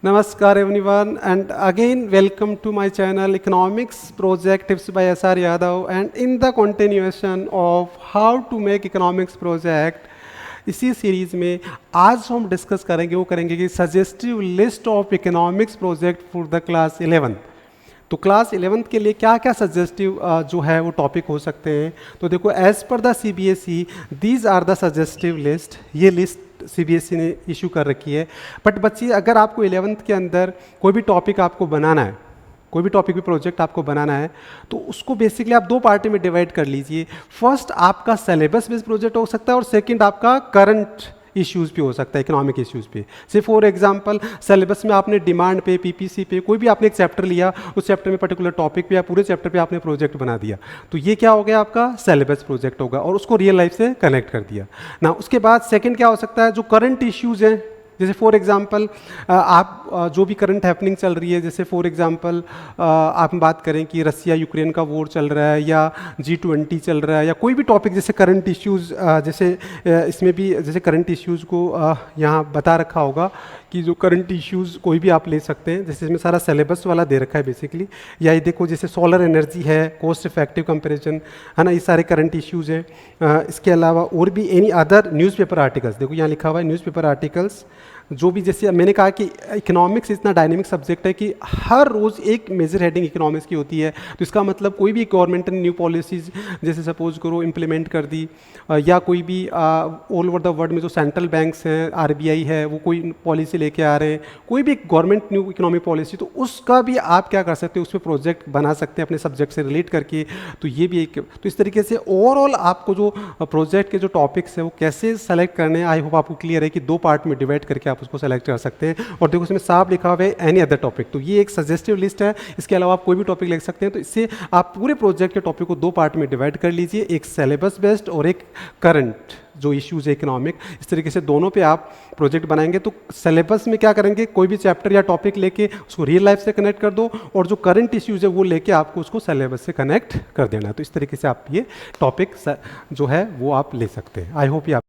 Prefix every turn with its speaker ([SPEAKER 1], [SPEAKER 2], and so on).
[SPEAKER 1] Namaskar everyone, and again welcome to my channel Economics Project Tips by SR Yadav. And in the continuation of how to make economics project, इसी series में आज जो हम discuss करेंगे वो करेंगे कि suggestive list of economics project for the class 11th। तो क्लास 11th के लिए क्या क्या सजेस्टिव जो है वो टॉपिक हो सकते हैं। तो देखो, as per the CBSE these are the suggestive list. ये लिस्ट CBSE ने इशू कर रखी है। बट बच्ची, अगर आपको 11th के अंदर कोई भी टॉपिक आपको बनाना है, कोई भी टॉपिक भी प्रोजेक्ट आपको बनाना है, तो उसको बेसिकली आप दो पार्टी में डिवाइड कर लीजिए। फर्स्ट आपका सिलेबस बेस्ड प्रोजेक्ट हो सकता है और सेकंड आपका करंट इश्यूज़ पे हो सकता है, इकोनॉमिक इश्यूज़ पे। से फॉर एग्जांपल सिलेबस में आपने डिमांड पे, PPC पे, कोई भी आपने एक चैप्टर लिया, उस चैप्टर में पर्टिकुलर टॉपिक पे या पूरे चैप्टर पे आपने प्रोजेक्ट बना दिया, तो ये क्या हो गया, आपका सिलेबस प्रोजेक्ट होगा और उसको रियल लाइफ से कनेक्ट कर दिया ना। उसके बाद सेकेंड क्या हो सकता है, जो करंट इश्यूज़ हैं, जैसे फॉर एग्जांपल आप जो भी करंट हैपनिंग चल रही है, जैसे फॉर एग्जांपल आप बात करें कि रसिया यूक्रेन का वॉर चल रहा है या G20 चल रहा है या कोई भी टॉपिक, जैसे करंट इश्यूज़, जैसे इसमें भी जैसे करंट इश्यूज़ को यहाँ बता रखा होगा कि जो करंट इश्यूज़ कोई भी आप ले सकते हैं, जैसे इसमें सारा सिलेबस वाला दे रखा है बेसिकली। या ये देखो, जैसे सोलर एनर्जी है, कॉस्ट इफेक्टिव कंपैरिजन है ना, ये सारे करंट इश्यूज़ हैं। इसके अलावा और भी एनी अदर न्यूज़पेपर आर्टिकल्स, देखो यहाँ लिखा हुआ है न्यूज़पेपर आर्टिकल्स, जो भी, जैसे मैंने कहा कि इकोनॉमिक्स इतना डायनेमिक सब्जेक्ट है कि हर रोज़ एक मेजर हेडिंग इकोनॉमिक्स की होती है। तो इसका मतलब कोई भी गवर्नमेंट ने न्यू पॉलिसीज़ जैसे सपोज करो इम्प्लीमेंट कर दी, या कोई भी ऑल ओवर द वर्ल्ड में जो सेंट्रल बैंक्स हैं, RBI है, वो कोई पॉलिसी लेके आ रहे हैं, कोई भी गवर्नमेंट न्यू इकोनॉमिक पॉलिसी, तो उसका भी आप क्या कर सकते हो, उस पर प्रोजेक्ट बना सकते हैं अपने सब्जेक्ट से रिलेट करके। तो ये भी एक, तो इस तरीके से ओवरऑल आपको जो प्रोजेक्ट के जो टॉपिक्स है वो कैसे सेलेक्ट करने हैं, आई होप आपको क्लियर है कि दो पार्ट में डिवाइड करके आप उसको सेलेक्ट कर सकते हैं। और देखो, इसमें साफ लिखा हुआ है एनी अदर टॉपिक, तो ये एक सजेस्टिव लिस्ट है। इसके अलावा आप कोई भी टॉपिक लिख सकते हैं। तो इससे आप पूरे प्रोजेक्ट के टॉपिक को दो पार्ट में डिवाइड कर लीजिए, एक सिलेबस बेस्ड और एक करंट जो इश्यूज है इकोनॉमिक। इस तरीके से दोनों पे आप प्रोजेक्ट बनाएंगे। तो सिलेबस में क्या करेंगे, कोई भी चैप्टर या टॉपिक लेके उसको रियल लाइफ से कनेक्ट कर दो, और जो करंट इश्यूज है वो लेके आपको उसको सिलेबस से कनेक्ट कर देना। तो इस तरीके से आप ये टॉपिक जो है वो आप ले सकते हैं। आई होप ये आप